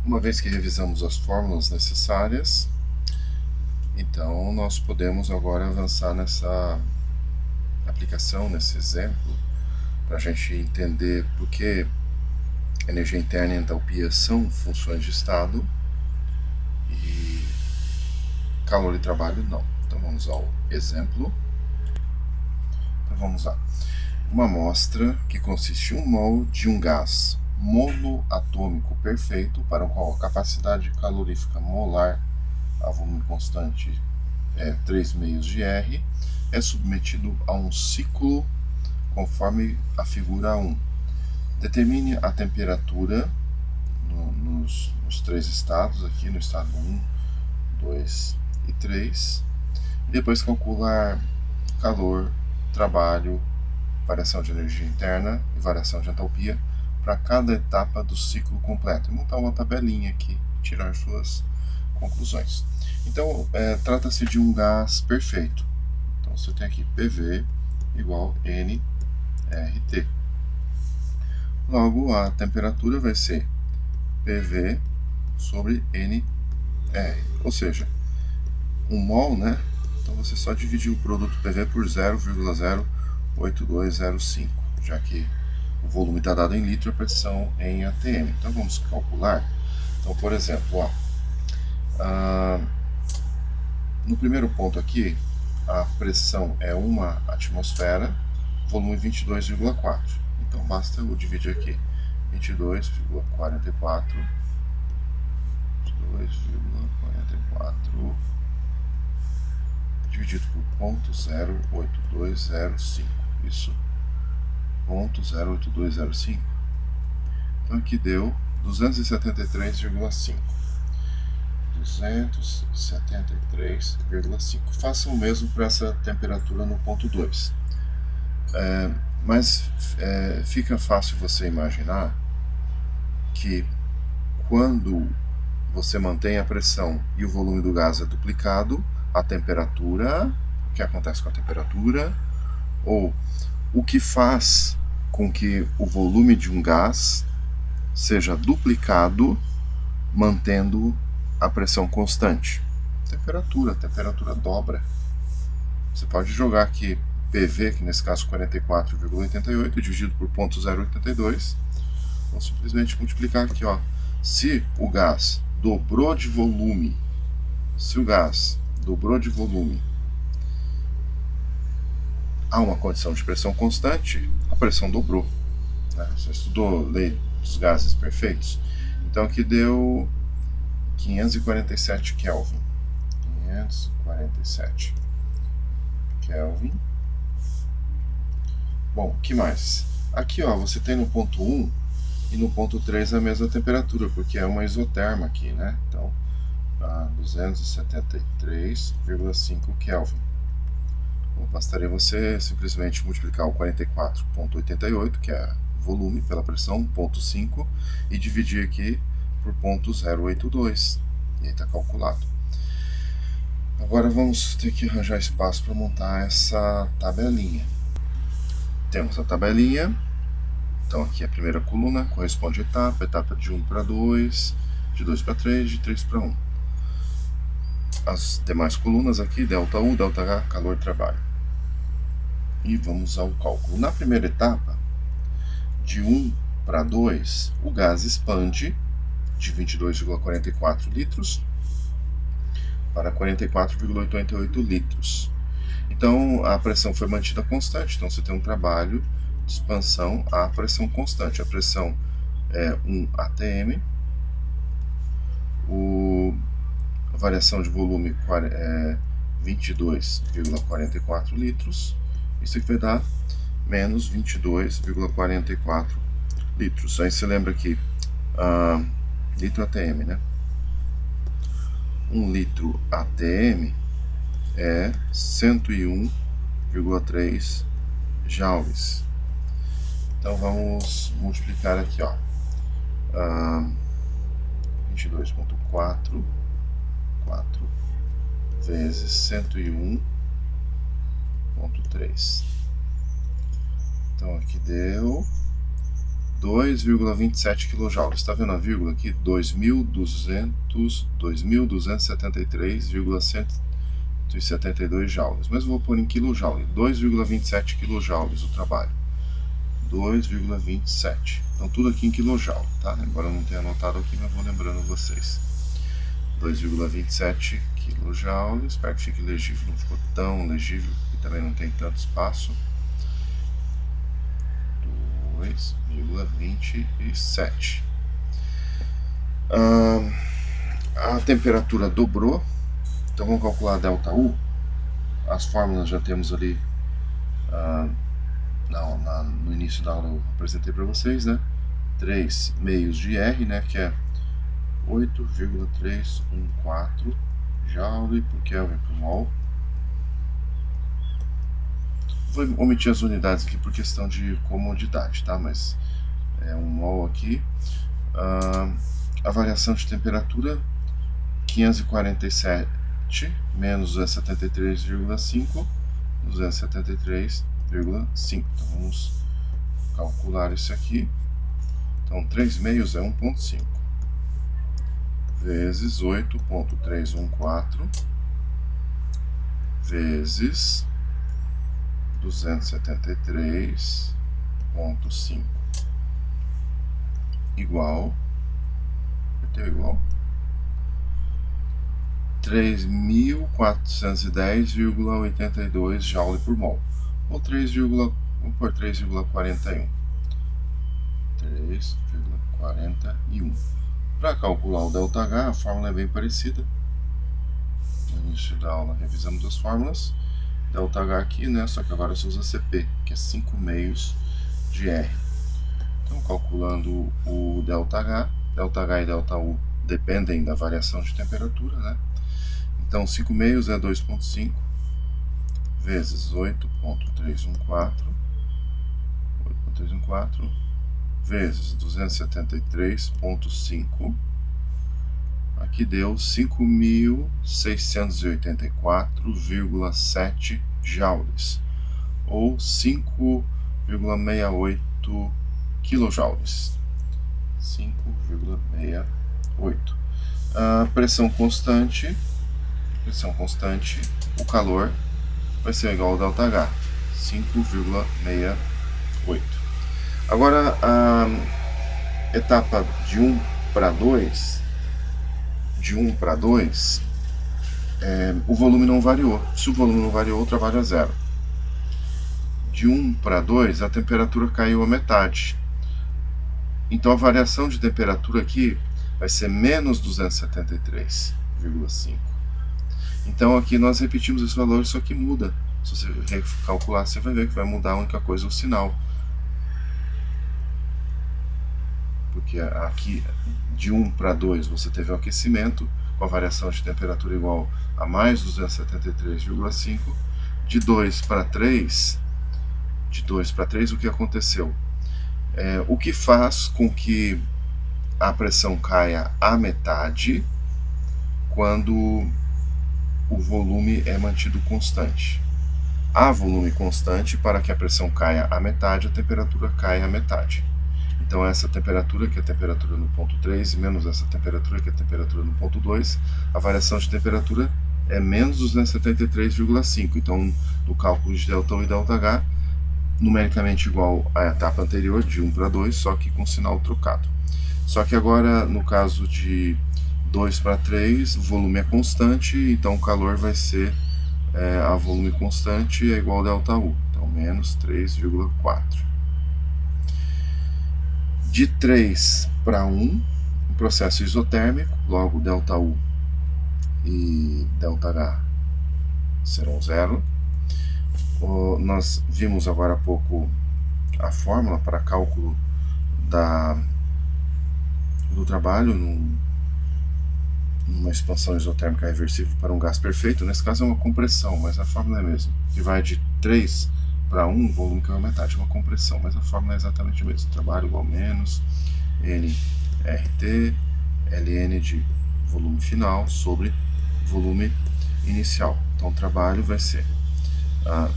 Uma vez que revisamos as fórmulas necessárias, então nós podemos agora avançar nessa aplicação, nesse exemplo, para a gente entender por que energia interna e entalpia são funções de estado e calor e trabalho não. Então vamos ao exemplo. Então vamos lá. Uma amostra que consiste em 1 mol de um gás monoatômico perfeito, para o qual a capacidade calorífica molar a volume constante é 3 meios de R, é submetido a um ciclo conforme a figura 1. Determine a temperatura nos 3 estados, aqui no estado 1, 2 e 3, e depois calcular calor, trabalho, variação de energia interna e variação de entalpia para cada etapa do ciclo completo. E montar uma tabelinha aqui e tirar suas conclusões. Então, trata-se de um gás perfeito. Então, você tem aqui PV igual nRT. Logo, a temperatura vai ser PV sobre nR. Ou seja, 1 mol, né? Então, você só dividir o produto PV por 0,08205, já que o volume está dado em litro e a pressão em atm. Então, vamos calcular. Então, por exemplo, no primeiro ponto aqui, a pressão é 1 atmosfera, volume 22,4. Então basta eu dividir aqui 22,44 dividido por 0,8205. Isso, 0,8205. Então aqui deu 273,5. 273,5. Faça o mesmo para essa temperatura no ponto 2. Mas fica fácil você imaginar que quando você mantém a pressão e o volume do gás é duplicado, a temperatura, o que acontece com a temperatura, ou o que faz com que o volume de um gás seja duplicado mantendo a pressão constante. A temperatura dobra. Você pode jogar aqui PV, que nesse caso 44,88, dividido por 0,082. Vou simplesmente multiplicar aqui, ó. Se o gás dobrou de volume, a uma condição de pressão constante, a pressão dobrou. Você estudou a lei dos gases perfeitos? Então aqui deu 547 Kelvin. 547 Kelvin. Bom, o que mais? Aqui, ó, você tem no ponto 1 e no ponto 3 a mesma temperatura, porque é uma isoterma aqui, né? Então, 273,5 Kelvin. Bom, bastaria você simplesmente multiplicar o 44,88, que é volume pela pressão, 1,5, e dividir aqui por 0,082. E aí está calculado. Agora vamos ter que arranjar espaço para montar essa tabelinha. Temos a tabelinha. Então aqui a primeira coluna corresponde à etapa de 1 para 2, de 2 para 3, de 3 para 1. As demais colunas aqui, ΔU, ΔH, calor e trabalho. E vamos ao cálculo. Na primeira etapa, de 1 para 2, o gás expande de 22,44 litros para 44,88 litros. Então a pressão foi mantida constante, então você tem um trabalho de expansão à pressão constante. A pressão é 1 atm, a variação de volume é 22,44 litros, isso aqui vai dar menos 22,44 litros. Aí você lembra que litro ATM, né? 1 litro ATM é 101,3 joules. Então vamos multiplicar aqui, ó, 22,4 vezes 101,3. Então aqui deu 2,27 kJ. Está vendo a vírgula aqui? 2.273,172 joules. Mas eu vou pôr em kJ. 2,27 kJ o trabalho. 2,27. Então tudo aqui em kJ, tá? Agora eu não tenho anotado aqui, mas vou lembrando vocês. 2,27 kJ. Espero que fique legível. Não ficou tão legível e também não tem tanto espaço. 2,27. A temperatura dobrou, então vamos calcular ΔU. As fórmulas já temos ali no início da aula eu apresentei para vocês, né? 3 meios de R, né? Que é 8,314 joule por Kelvin por mol. Vou omitir as unidades aqui por questão de comodidade, tá? Mas é um mol aqui. A variação de temperatura 547 menos 273,5, 273,5. Então vamos calcular isso aqui. Então 3 meios é 1,5 vezes 8,314 vezes 273,5 igual 3.410,82 joule por mol, ou 3,41. 3,41. Para calcular o ΔH, a fórmula é bem parecida. No início da aula revisamos as fórmulas. ΔH aqui, né? Só que agora se usa CP, que é 5 meios de R. Então, calculando o ΔH e ΔU dependem da variação de temperatura, né? Então, 5 meios é 2,5 vezes 8,314 vezes 273,5. Aqui deu 5.684,7 joules, ou 5,68 quilojoules. 5,68. A pressão constante, o calor vai ser igual ao ΔH, 5,68. Agora, a etapa de 1 para 2, o volume não variou. Se o volume não variou, o trabalho é zero. De 1 para 2, a temperatura caiu a metade. Então a variação de temperatura aqui vai ser menos 273,5. Então aqui nós repetimos esse valor, só que muda. Se você recalcular, você vai ver que vai mudar a única coisa, o sinal. Porque aqui de 1 para 2 você teve o aquecimento com a variação de temperatura igual a mais 273,5. De 2 para 3, o que aconteceu? O que faz com que a pressão caia à metade quando o volume é mantido constante. Há volume constante, para que a pressão caia à metade, a temperatura caia à metade. Então essa temperatura, que é a temperatura no ponto 3, menos essa temperatura, que é a temperatura no ponto 2, a variação de temperatura é menos 273,5. Então, no cálculo de ΔU e ΔH, numericamente igual à etapa anterior, de 1 para 2, só que com sinal trocado. Só que agora, no caso de 2 para 3, o volume é constante, então o calor vai ser a volume constante é igual ao ΔU, então menos 3,4. De 3 para 1, um processo isotérmico, logo ΔU e ΔH serão zero. Nós vimos agora há pouco a fórmula para cálculo do trabalho numa expansão isotérmica reversível para um gás perfeito. Nesse caso é uma compressão, mas a fórmula é a mesma. Que vai de 3 para 1, o volume que é a metade, é uma compressão, mas a fórmula é exatamente a mesma. Trabalho igual menos nRT, ln de volume final sobre volume inicial. Então o trabalho vai ser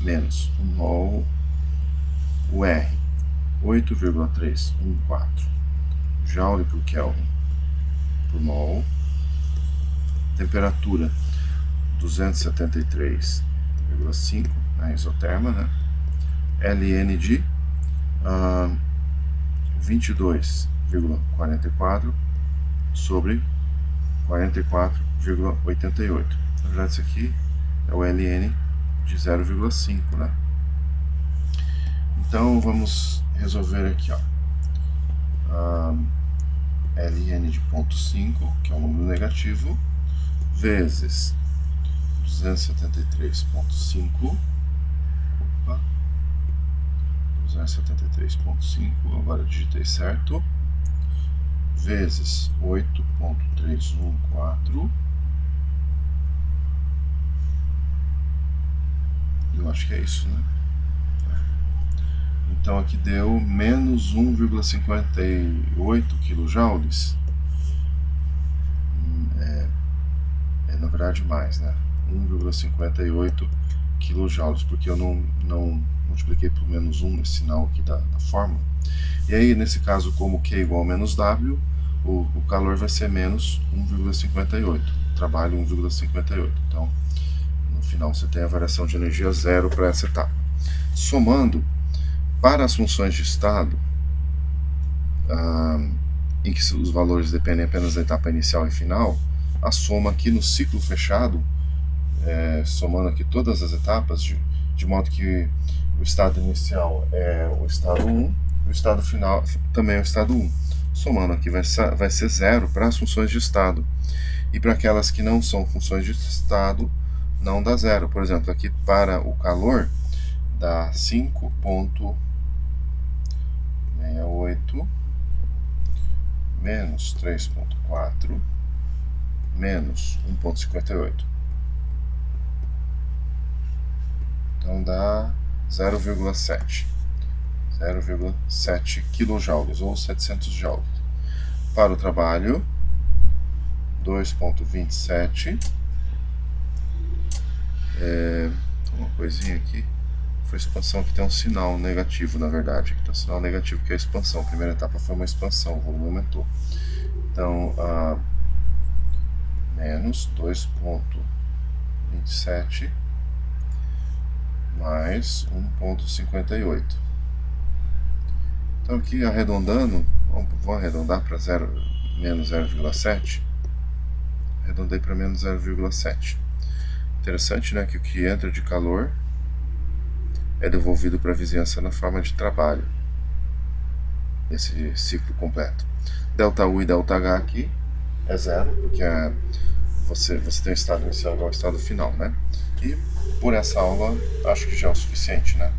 menos 1 mol o R. 8,314 joule por Kelvin por mol. Temperatura 273,5 na isoterma, né? Ln de 22,44 sobre 44,88. Na verdade, isso aqui é o Ln de 0,5, né? Então, vamos resolver aqui, ó. Ln de 0,5, que é um número negativo, vezes 273,5. 273,5, agora eu digitei certo, vezes 8,314. Eu acho que é isso, né? Então aqui deu menos 1,58 kJ. Na verdade mais, né? 1,58 kJ, porque eu não multipliquei por menos 1 nesse sinal aqui da fórmula. E aí, nesse caso, como Q igual a menos W, o calor vai ser menos 1,58. Trabalho 1,58. Então, no final, você tem a variação de energia zero para essa etapa. Somando, para as funções de estado, em que os valores dependem apenas da etapa inicial e final, a soma aqui no ciclo fechado, somando aqui todas as etapas, de modo que o estado inicial é o estado 1, o estado final também é o estado 1. Somando aqui vai ser zero para as funções de estado. E para aquelas que não são funções de estado, não dá zero. Por exemplo, aqui para o calor, dá 5,68 menos 3,4 menos 1,58. Então dá 0,7 kJ ou 700 joules. Para o trabalho, 2,27. Uma coisinha aqui. Foi expansão, que tem um sinal negativo, na verdade. Aqui tem um sinal negativo, que é a expansão. A primeira etapa foi uma expansão, o volume aumentou. Então, menos 2,27 mais 1,58. Então, aqui arredondando, vou arredondar para menos 0,7. Arredondei para menos 0,7. Interessante, né, que o que entra de calor é devolvido para a vizinhança na forma de trabalho. Esse ciclo completo. ΔU e ΔH aqui é zero, porque você tem o estado inicial igual ao estado final, né? E por essa aula acho que já é o suficiente, né?